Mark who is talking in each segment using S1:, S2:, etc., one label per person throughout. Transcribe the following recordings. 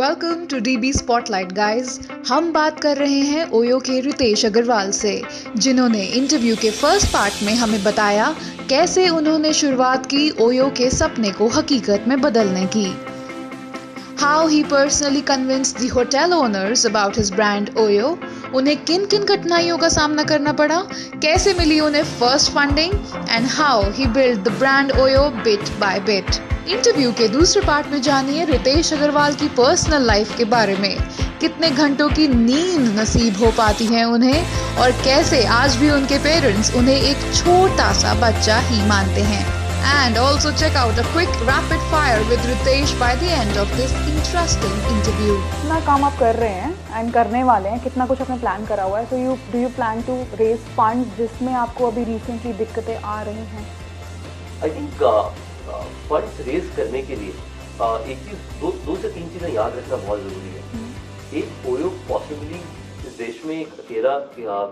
S1: Welcome to DB spotlight guys. हम बात कर रहे हैं ओयो के रितेश अग्रवाल से, जिन्होंने इंटरव्यू के फर्स्ट पार्ट में हमें बताया कैसे उन्होंने शुरुआत की ओयो के सपने को हकीकत में बदलने की। How he personally convinced the hotel owners about his brand Oyo, उन्हें किन किन कठिनाइयों का सामना करना पड़ा, कैसे मिली उन्हें first funding and how he build the brand OYO bit by bit. Interview के दूसरे पार्ट में जानिए रितेश अग्रवाल की पर्सनल लाइफ के बारे में, कितने घंटों की नींद नसीब हो पाती है उन्हें और कैसे आज भी उनके पेरेंट्स उन्हें एक छोटा सा बच्चा ही मानते हैं। And also check out a quick rapid fire with Ritesh by the end of this interesting interview.
S2: कितना काम आप कर रहे हैं एंड करने वाले हैं, कितना कुछ आपने प्लान करा हुआ है, so you plan to raise fund जिसमें आपको अभी रिसेंटली दिक्कतें आ रही हैं?
S3: आई थिंक फंड्स रेज करने के लिए एक चीज दो से तीन चीज़ें याद रखना बहुत ज़रूरी है। एक ओयो पॉसिबली इस देश में एक अकेला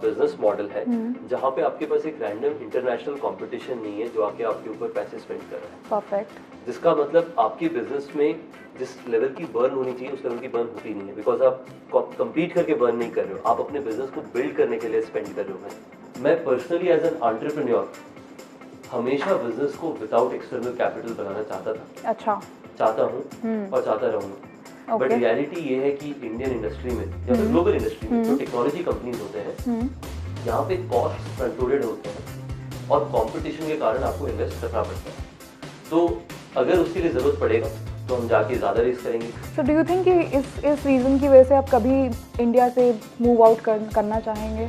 S3: बिजनेस मॉडल है जहाँ पे आपके पास एक रैंडम इंटरनेशनल कंपटीशन नहीं है जो आके आपके ऊपर पैसे स्पेंड कर रहा है।
S2: परफेक्ट।
S3: जिसका मतलब आपके बिजनेस में जिस लेवल की बर्न होनी चाहिए उस लेवल की बर्न होती नहीं है, बिकॉज आप कम्पीट करके बर्न नहीं कर रहे हो, आप अपने बिजनेस को बिल्ड करने के लिए स्पेंड कर रहे हो। मैं पर्सनली एज एन एंटरप्रेन्योर हमेशा बिजनेस को विदाउट एक्सटर्नल कैपिटल बनाना चाहता था।
S2: अच्छा। चाहता
S3: हूँ और चाहता रहूँगा। बट रियलिटी ये है कि इंडियन इंडस्ट्री में या फिर ग्लोबल इंडस्ट्री में जो टेक्नोलॉजी कंपनीज होते हैं यहाँ पे कॉस्ट फ्रंट लोडेड होते हैं और कंपटीशन के कारण आपको इन्वेस्ट करना पड़ता है। तो अगर उसके लिए जरूरत पड़ेगा तो हम जाके ज्यादा रिस्क करेंगे। सो
S2: डू यू थिंक कि इस रीजन की वजह से आप कभी इंडिया से मूव आउट करना चाहेंगे?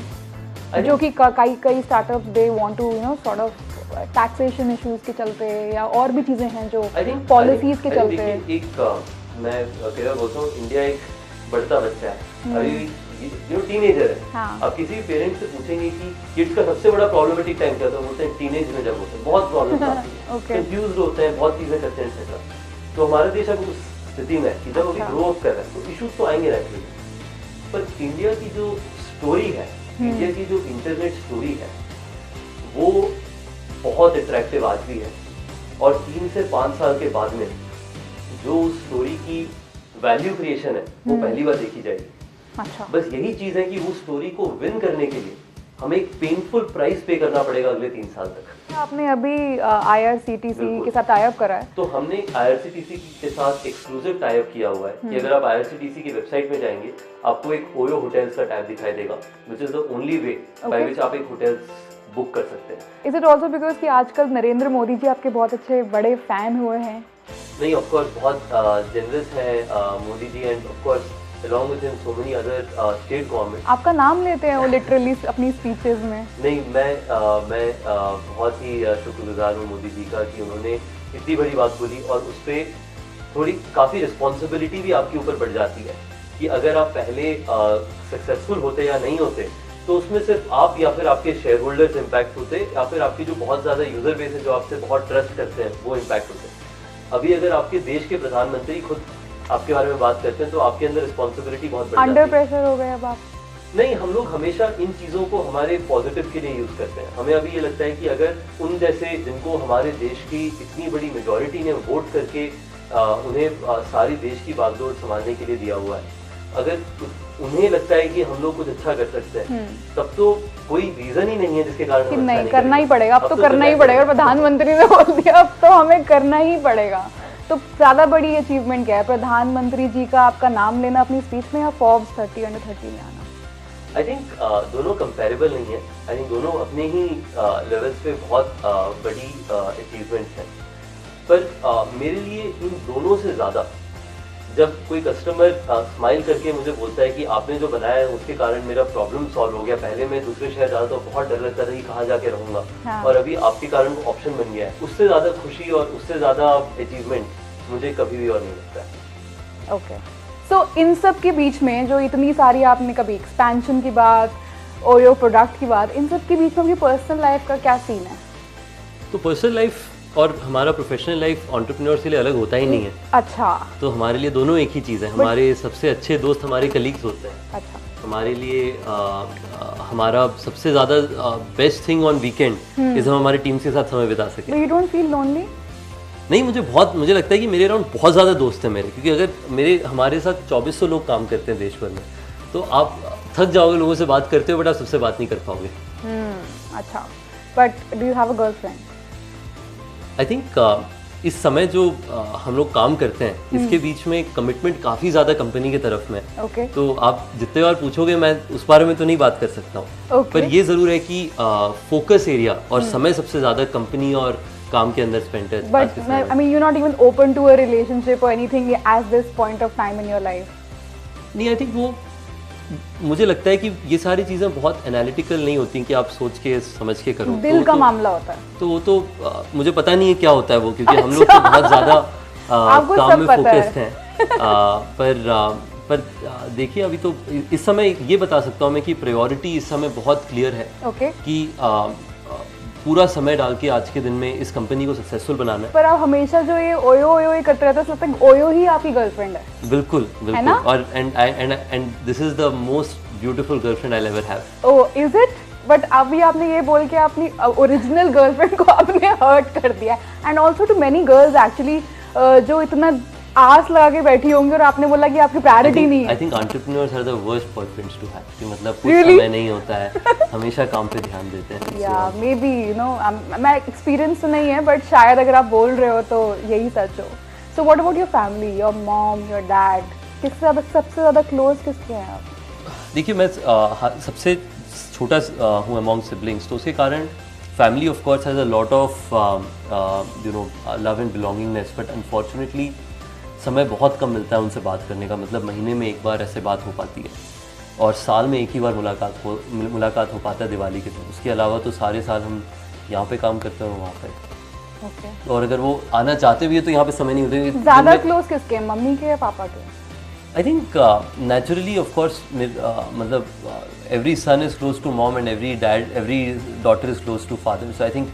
S2: जो कि कई startups they want to sort of taxation issues के चलते या और भी चीजें हैं जो पॉलिसीज के चलते।
S3: एक मैं कह बोलता हूँ इंडिया एक बढ़ता बच्चा है, अभी जो टीनेजर है। हाँ। अब किसी पेरेंट्स से पूछेंगे कि किड्स का सबसे बड़ा प्रॉब्लमेटिक टाइम क्या होता है, बोलते हैं टीनेज में जब होते हैं बहुत प्रॉब्लम आती है, कंफ्यूज होते हैं, बहुत चीजें करते हैं एक्सेट्रा। तो हमारा देश अब उस स्थिति में कि जब अभी ग्रो अप कर रहा है तो इश्यूज तो आएंगे नेचुरली, पर इंडिया की जो स्टोरी है, इंडिया की जो इंटरनेट स्टोरी है वो बहुत अट्रैक्टिव आज भी है और 3 से 5 साल के बाद में जो स्टोरी की वैल्यू क्रिएशन है वो पहली बार देखी जाएगी। अच्छा। बस यही चीज है कि वो स्टोरी को विन करने के लिए हमें एक पेनफुल प्राइस पे करना पड़ेगा अगले 3 साल तक।
S2: आपने अभी IRCTC के साथ टाई अप करा है?
S3: तो हमने IRCTC के साथ एक्सक्लूसिव टाई अप किया हुआ है कि अगर आप IRCTC की वेबसाइट में जाएंगे आपको एक ओयो होटल्स का टैब दिखाई देगा, which is the only way by which आप एक होटल्स बुक कर सकते हैं।
S2: इज इट ऑल्सो बिकॉज कि आजकल नरेंद्र मोदी जी आपके बहुत अच्छे बड़े फैन हुए हैं?
S3: नहीं, ऑफ कोर्स बहुत जनरस है Modi ji and of course along with him so many other state government।
S2: आपका नाम लेते हैं वो लिटरली अपनी स्पीचेस में?
S3: नहीं, मैं बहुत ही शुक्रगुजार हूँ मोदी जी का कि उन्होंने इतनी बड़ी बात बोली और उस पर थोड़ी काफ़ी रिस्पॉन्सिबिलिटी भी आपके ऊपर बढ़ जाती है कि अगर आप पहले सक्सेसफुल होते या नहीं होते तो उसमें सिर्फ आप या फिर आपके शेयर होल्डर्स इम्पैक्ट होते या फिर आपकी जो बहुत ज़्यादा यूजर बेस है जो आपसे बहुत ट्रस्ट करते हैं वो इम्पैक्ट होते। अभी अगर आपके देश के प्रधानमंत्री खुद आपके बारे में बात करते हैं तो आपके अंदर रिस्पॉन्सिबिलिटी बहुत बढ़ जाती है।
S2: अंडर प्रेशर हो गए अब आप?
S3: नहीं, हम लोग हमेशा इन चीज़ों को हमारे पॉजिटिव के लिए यूज़ करते हैं। हमें अभी ये लगता है कि अगर उन जैसे जिनको हमारे देश की इतनी बड़ी मेजॉरिटी ने वोट करके उन्हें सारी देश की बागडोर संभालने के लिए दिया हुआ है, अगर उन्हें लगता है कि हम लोग कुछ अच्छा कर सकते हैं तब तो कोई रीजन ही नहीं है जिसके कारण हम
S2: नहीं करना ही पड़ेगा। अब तो करना ही पड़ेगा, प्रधानमंत्री ने बोल दिया अब तो हमें करना ही पड़ेगा। तो ज्यादा बड़ी अचीवमेंट क्या है, प्रधानमंत्री जी का आपका नाम लेना अपनी स्पीच में या फोर्ब्स 30 अंडर 30 में आना?
S3: आई थिंक दोनों कंपेरेबल नहीं है। आई थिंक दोनों अपने ही लेवल्स पे बहुत बड़ी अचीवमेंट्स हैं, पर मेरे लिए इन दोनों से ज़्यादा जब कोई कस्टमर स्माइल करके मुझे बोलता है कि आपने जो बनाया है उसके कारण मेरा प्रॉब्लम सॉल्व हो गया, पहले मैं दूसरे शहर जाता तो बहुत डर लगता था कि कहाँ जाके रहूँगा। हाँ। और अभी आपके कारण वो ऑप्शन बन गया है, उससे ज़्यादा खुशी और उससे ज़्यादा अचीवमेंट मुझे कभी भी और नहीं लगता है।
S2: ओके, सो इन सब के बीच में जो इतनी सारी आपने कभी एक्सपेंशन की बात, ओयो प्रोडक्ट की बात, इन सब के बीच में अपनी पर्सनल लाइफ का क्या सीन है?
S3: तो पर्सनल लाइफ और हमारा प्रोफेशनल लाइफ एंटरप्रेन्योर के लिए अलग होता ही नहीं है।
S2: अच्छा।
S3: तो हमारे लिए दोनों एक ही चीज़ है। हमारे सबसे अच्छे दोस्त हमारे कलीग्स होते हैं।
S2: अच्छा।
S3: हमारे लिए हमारा सबसे ज़्यादा best thing on weekend is हम हमारी टीम के साथ समय बिता सकें।
S2: You don't feel lonely?
S3: नहीं, मुझे लगता है कि मेरे अराउंड बहुत ज़्यादा दोस्त हैं मेरे, क्योंकि अगर हमारे साथ 2400 लोग काम करते हैं देश भर में, तो आप थक जाओगे लोगों से बात करते हो, बट आप सबसे बात नहीं कर पाओगे।
S2: अच्छा, but do you have a girlfriend?
S3: I think इस समय जो हम लोग काम करते हैं, इसके बीच में कमिटमेंट काफ़ी ज़्यादा कंपनी की तरफ में।
S2: Okay.
S3: तो आप जितने बार पूछोगे मैं उस बारे में तो नहीं बात कर सकता हूँ।
S2: Okay.
S3: पर ये ज़रूर है कि फोकस एरिया और समय सबसे ज़्यादा कंपनी और काम के अंदर स्पेंड है।
S2: But I mean, you're not even open to a relationship or anything at this point of time in your life.
S3: नहीं, आई थिंक वो मुझे लगता है कि ये सारी चीज़ें बहुत एनालिटिकल नहीं होती कि आप सोच के समझ के करो।
S2: दिल का मामला होता है।
S3: तो वो तो मुझे पता नहीं है क्या होता है वो, क्योंकि हम लोग तो बहुत ज़्यादा काम में फोकस्ड हैं। पर देखिए, अभी तो इस समय ये बता सकता हूँ मैं कि प्रायोरिटी इस समय बहुत क्लियर है। कि पूरा समय डाल के आज के दिन में इस कंपनी को सक्सेसफुल बनाना है।
S2: पर आप हमेशा जो ये ओयो ही करते रहते हो, लगता है ओयो ही आपकी गर्लफ्रेंड है।
S3: बिल्कुल। और and this is the most beautiful girlfriend I ever have.
S2: Oh, is it? But अभी आपने ये बोल के अपनी ओरिजिनल गर्लफ्रेंड को आपने हर्ट कर दिया। And also too many girls actually जो इतना आस लगा के बैठी होंगी और आपने बोला कि आपकी प्रायोरिटी नहीं है।
S3: I think entrepreneurs are the worst boyfriends to have, कि मतलब कुछ समय नहीं होता है, हमेशा काम पे ध्यान देते हैं।
S2: या मे बी यू नो, मैं एक्सपीरियंस तो नहीं है, बट शायद अगर आप बोल रहे हो तो यही सच हो। So what about your family, your mom, your dad, किससे सबसे ज़्यादा क्लोज किसके हैं आप?
S3: देखिए, मैं सबसे छोटा हूँ अमॉन्ग सिबलिंग्स, तो उसके कारण family of course has a lot of you know love and belongingness, but unfortunately समय बहुत कम मिलता है उनसे बात करने का। मतलब महीने में एक बार ऐसे बात हो पाती है, और साल में एक ही बार मुलाकात हो पाता है दिवाली के दिन। उसके अलावा तो सारे साल हम यहाँ पे काम करते हैं वहाँ पे। और अगर वो आना चाहते भी है तो यहाँ पे समय नहीं होते।
S2: ज़्यादा क्लोज किसके, मम्मी के या पापा के?
S3: I think naturally of course मतलब every son is close to mom and every daughter is close to father. So I think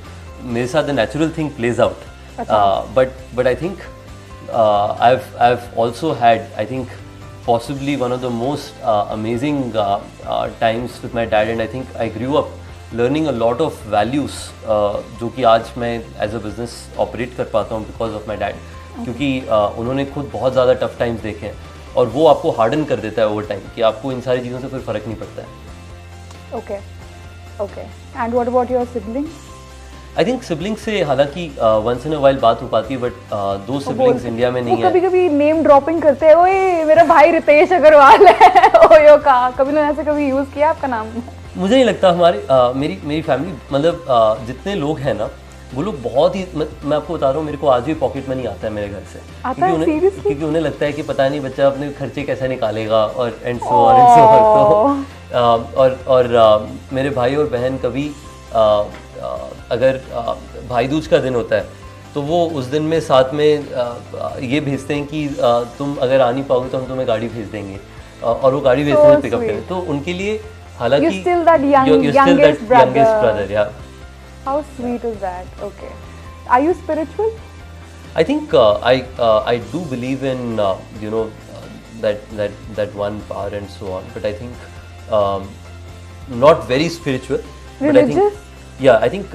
S3: मेरे साथ the natural thing plays out. But I think I've also had, I think, possibly one of the most amazing times with my dad, and I think I grew up learning a lot of values जो कि आज मैं as a business operate कर पाता हूँ because of my dad, क्योंकि उन्होंने खुद बहुत ज़्यादा tough times देखे हैं, और वो आपको harden कर देता है over time, कि आपको इन सारी चीज़ों से फिर फ़र्क नहीं पड़ता है।
S2: Okay. And what about your siblings?
S3: I think siblings से हालांकि वंस इन अ वाइल बात हो पाती है, बट दो सिबलिंग्स इंडिया में नहीं है।
S2: कभी-कभी नेम ड्रॉपिंग करते हैं, ओए मेरा भाई रितेश अग्रवाल है ओयो का। कभी ना ऐसे कभी यूज किया आपका नाम? मुझे
S3: नहीं लगता। मेरी फैमिली मतलब जितने लोग हैं ना, वो लोग बहुत ही, मैं आपको बता रहा हूँ, मेरे को आज भी पॉकेट मनी आता है मेरे घर से, क्योंकि उन्हें लगता है कि पता नहीं बच्चा अपने खर्चे कैसे निकालेगा, और एंड सो और मेरे भाई और बहन कभी अगर भाई दूज का दिन होता है तो वो उस दिन में साथ में ये भेजते हैं कि तुम अगर आ नहीं पाओगे तो हम तुम्हें गाड़ी भेज देंगे, और वो गाड़ी भेजते हैं पिकअप करें। तो उनके लिए हालांकि
S2: you're still that youngest brother.
S3: Yeah.
S2: How sweet is that? Okay. Are you spiritual?
S3: I think I do believe in you know that one power and so on, but I think not very spiritual.
S2: Religious?
S3: I think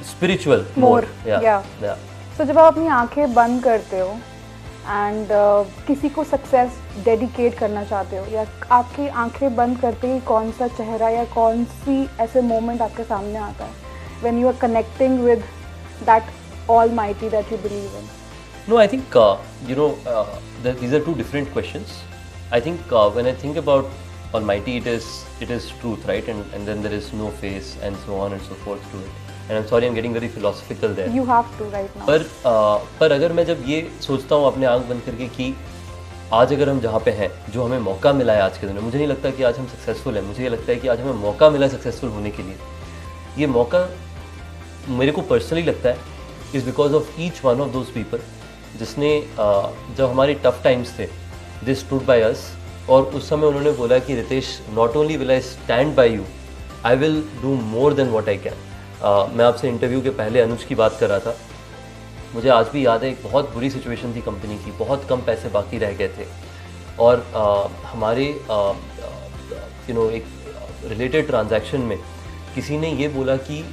S3: spiritual more. Yeah.
S2: So जब आप अपनी आंखें बंद करते हो and किसी को success dedicate करना चाहते हो, या आपकी आंखें बंद करते ही कौन सा चेहरा या कौन सी ऐसे मोमेंट आपके सामने आता है when you are connecting with that almighty that you believe in?
S3: No, I think you know these are two different questions. I think when I think about Almighty, it is truth, right? And then there is no face and so on and so forth to it. And I'm sorry, I'm getting very philosophical there.
S2: You have to right now.
S3: पर अगर मैं जब ये सोचता हूँ अपने आंख बंद करके कि आज अगर हम जहाँ पे हैं, जो हमें मौका मिला है आज के दिन में, मुझे नहीं लगता कि आज हम सक्सेसफुल हैं। मुझे ये लगता है कि आज हमें मौका मिला सक्सेसफुल होने के लिए। ये मौका मेरे को पर्सनली लगता है is because of each one of those people जिसने जब हमारे टफ टाइम्स थे, दे स्टूड बाय अस, और उस समय उन्होंने बोला कि Ritesh, not only will I stand by you, I will do more than what I can. मैं आपसे इंटरव्यू के पहले अनुज की बात कर रहा था। मुझे आज भी याद है, एक बहुत बुरी सिचुएशन थी कंपनी की, बहुत कम पैसे बाकी रह गए थे, और हमारे यू नो एक रिलेटेड ट्रांजैक्शन में किसी ने ये बोला कि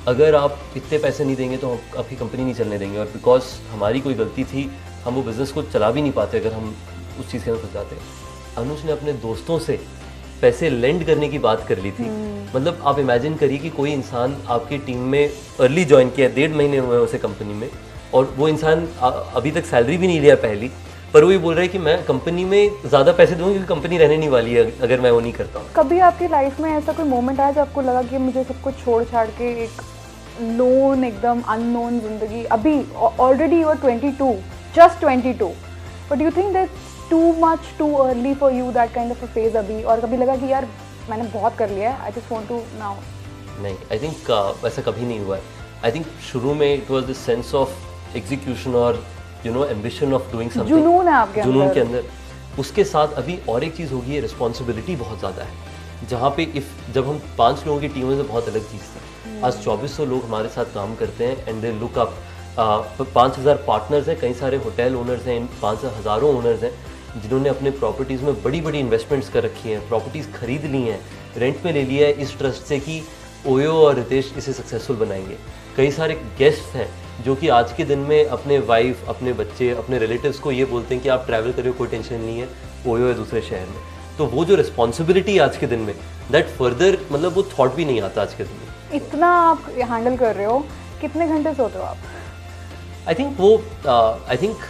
S3: अगर आप इतने पैसे नहीं देंगे तो हम आपकी कंपनी नहीं चलने देंगे, और बिकॉज हमारी कोई गलती थी हम वो बिज़नेस को चला भी नहीं पाते अगर हम उस चीज़ के अंदर फंस जाते। अनुज ने अपने दोस्तों से पैसे लेंड करने की बात कर ली थी। मतलब आप इमेजिन करिए कि कोई इंसान आपकी टीम में अर्ली ज्वाइन किया, 1.5 महीने हुए हैं उसे कंपनी में, और वो इंसान अभी तक सैलरी भी नहीं लिया पहली, पर वो ये बोल रहा है कि मैं कंपनी में ज़्यादा पैसे दूंगा क्योंकि कंपनी रहने नहीं वाली है अगर मैं वो नहीं करता हूँ।
S2: कभी आपकी लाइफ में ऐसा कोई मोमेंट आया जब आपको लगा कि मुझे सब कुछ छोड़ छाड़ के एक लोन, एकदम अननोन जिंदगी, अभी already you are 22, just 22, but you think that's too much, too early for you that kind of a phase अभी, और कभी लगा कि यार मैंने बहुत कर लिया है, I just want to now? नहीं,
S3: आई थिंक वैसा कभी नहीं हुआ है। आई थिंक शुरू में it was this sense of execution और you know ambition of doing something,
S2: जुनून है आपके अंदर।
S3: जुनून के अंदर। उसके साथ अभी और एक चीज़ होगी है, रिस्पॉन्सिबिलिटी बहुत ज़्यादा है, जहाँ पे जब हम 5 लोगों की टीम में से बहुत अलग चीज़ थी, आज 2400 लोग हमारे साथ काम करते हैं and they look up. 5000 partners हैं, कई सारे होटल ओनर्स हैं, 5 हज़ारों ओनर्स हैं जिन्होंने अपने प्रॉपर्टीज़ में बड़ी बड़ी इन्वेस्टमेंट्स कर रखी हैं, प्रॉपर्टीज़ खरीद ली हैं, रेंट में ले लिया है इस ट्रस्ट से कि ओयो और रितेश इसे सक्सेसफुल बनाएंगे। कई सारे गेस्ट हैं जो कि आज के दिन में अपने वाइफ, अपने बच्चे, अपने रिलेटिव्स को ये बोलते हैं कि आप ट्रैवल करिए, कोई टेंशन नहीं है, ओयो है दूसरे शहर में। तो वो जो रिस्पॉन्सिबिलिटी आज के दिन में, दैट फर्दर मतलब वो थॉट भी नहीं आता आज के दिन में।
S2: इतना आप हैंडल कर रहे हो, कितने घंटे सोते हो आप?
S3: आई थिंक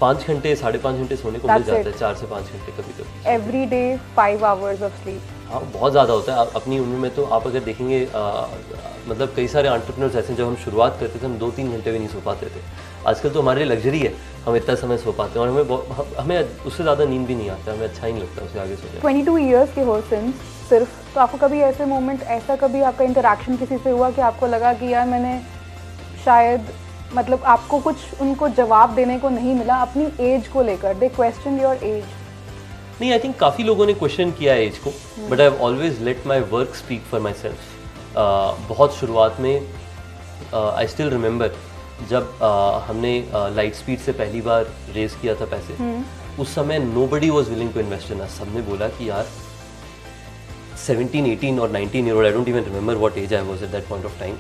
S3: 5 घंटे 5.5 घंटे सोने को मिल जाता है, 4 से 5 घंटे कभी कभी।
S2: Every day 5 hours of sleep?
S3: हाँ, बहुत ज़्यादा होता है। अपनी उम्र में तो आप अगर देखेंगे मतलब कई सारे एंटरप्रेन्योर्स ऐसे, जब हम शुरुआत करते थे हम 2-3 घंटे भी नहीं सो पाते थे। आजकल तो हमारे लिए लग्जरी है, हम इतना समय सो पाते हैं और हमें उससे ज़्यादा नींद भी नहीं आता, हमें अच्छा ही नहीं लगता उससे आगे सोने।
S2: 22 ईयर्स के हो सिंस सिर्फ, तो आपको कभी ऐसे मोमेंट, ऐसा कभी आपका इंटरेक्शन किसी से हुआ कि आपको लगा कि यार मैंने शायद, मतलब आपको कुछ उनको जवाब देने को नहीं मिला अपनी एज को लेकर, दे क्वेश्चन योर एज?
S3: नहीं, आई थिंक काफ़ी लोगों ने क्वेश्चन किया है एज को, but I have always let my work speak for my self. बहुत शुरुआत में आई स्टिल रिमेंबर जब हमने लाइट स्पीड से पहली बार रेज किया था पैसे, उस समय nobody was willing to invest in us। सबने बोला कि यार 17, 18 और 19 year old, I don't even remember what age I was at that point of time,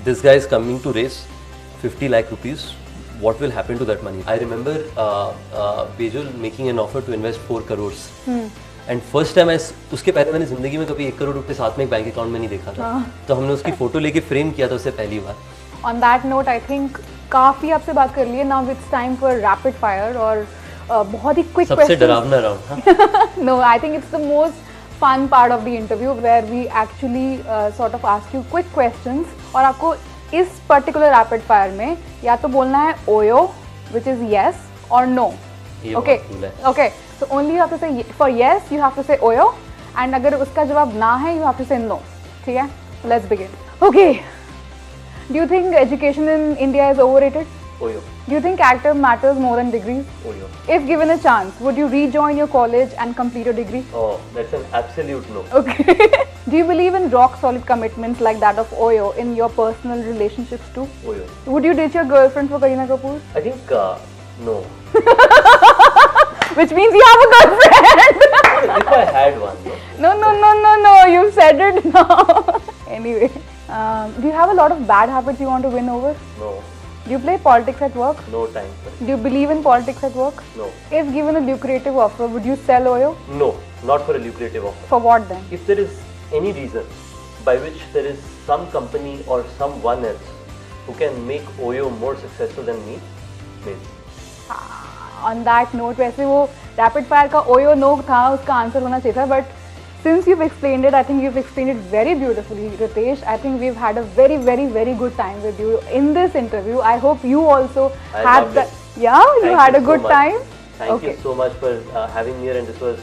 S3: this guy is coming to raise 50 lakh rupees, what will happen to that money? I remember Bejul making an offer to invest 4 crores and first time उसके पहले मैंने जिंदगी में कभी 1 करोड़ रुपए साथ में एक बैंक अकाउंट में नहीं देखा था। तो हमने उसकी फोटो लेके फ्रेम किया था उससे पहली बार।
S2: On that note, I think काफ़ी आपसे बात कर लिए, now it's time for rapid fire और बहुत ही quick
S3: सबसे डरावना round.
S2: No, I think it's the most fun part of the interview where we actually sort of ask you quick questions और आपको इस particular rapid fire में या तो बोलना है OYO which is yes or no. Okay, okay. So only you have to say for yes you have to say oyo and अगर उसका जवाब ना है you have to say no. ठीक है? Let's begin. Okay. Do you think education in India is overrated?
S3: Oyo.
S2: Do you think character matters more than degrees?
S3: Oyo.
S2: If given a chance, would you rejoin your college and complete a degree?
S3: Oh, that's an absolute no.
S2: Okay. Do you believe in rock solid commitments like that of Oyo in your personal relationships too?
S3: Oyo.
S2: Would you date your girlfriend for Kareena Kapoor?
S3: I think no.
S2: Which means you have a girlfriend.
S3: If I had one, no.
S2: No. You said it now. Anyway, do you have a lot of bad habits you want to win over?
S3: No.
S2: Do you play politics at work?
S3: No time.
S2: Do you believe in politics at work?
S3: No.
S2: If given a lucrative offer, would you sell Oyo?
S3: No, not for a lucrative offer.
S2: For what then?
S3: If there is any reason by which there is some company or someone else who can make Oyo more successful than me, maybe.
S2: On that note, वैसे वो rapid fire का Oyo no था, उसका answer होना चाहिए था, but since you've explained it, I think you've explained it very beautifully, Ritesh. I think we've had a very, very, very good time with you in this interview. I hope you also had the, yeah, you had a good time.
S3: Thank you so much for having me here, and this was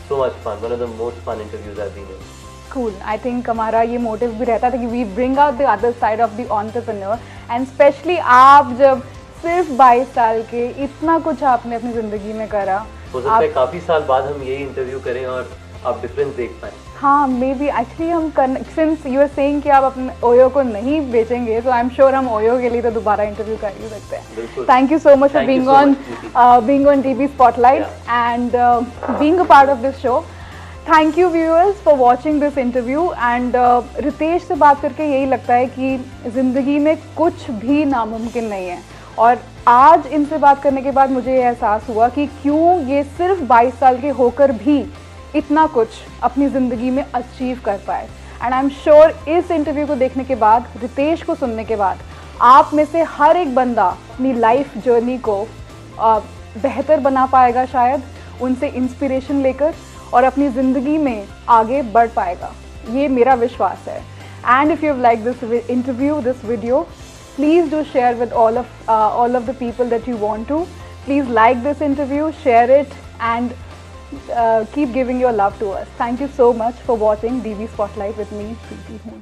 S3: so much fun. One of the most fun interviews I've been in.
S2: Cool. I think हमारा ये motive भी रहता था कि we bring out the other side of the entrepreneur, and especially आप जब सिर्फ 22 साल के इतना कुछ आपने अपनी जिंदगी में करा,
S3: हो सकता है काफी साल बाद हम यही इंटरव्यू करें और आप डिफरेंस देख पाएं।
S2: हाँ, मे बी एक्चुअली हम सिंस यू आर सेइंग कि आप अपने ओयो को नहीं बेचेंगे, तो आई एम श्योर हम ओयो के लिए तो दोबारा इंटरव्यू कर ही सकते हैं। Thank you so much for being on TV spotlight and being a part of this show. Thank you viewers for watching this interview and Ritesh से बात करके यही लगता है कि ज़िंदगी में कुछ भी नामुमकिन नहीं है। और आज इनसे बात करने के बाद मुझे ये एहसास हुआ कि क्यों ये सिर्फ 22 साल के होकर भी इतना कुछ अपनी ज़िंदगी में अचीव कर पाए। एंड आई एम श्योर इस इंटरव्यू को देखने के बाद, रितेश को सुनने के बाद, आप में से हर एक बंदा अपनी लाइफ जर्नी को बेहतर बना पाएगा, शायद उनसे इंस्पिरेशन लेकर, और अपनी ज़िंदगी में आगे बढ़ पाएगा। ये मेरा विश्वास है। And if you have like this interview, this video, please do share with all of the people that you want to. Please like this interview, share it, and keep giving your love to us. Thank you so much for watching DV Spotlight with me, Preeti Hoon.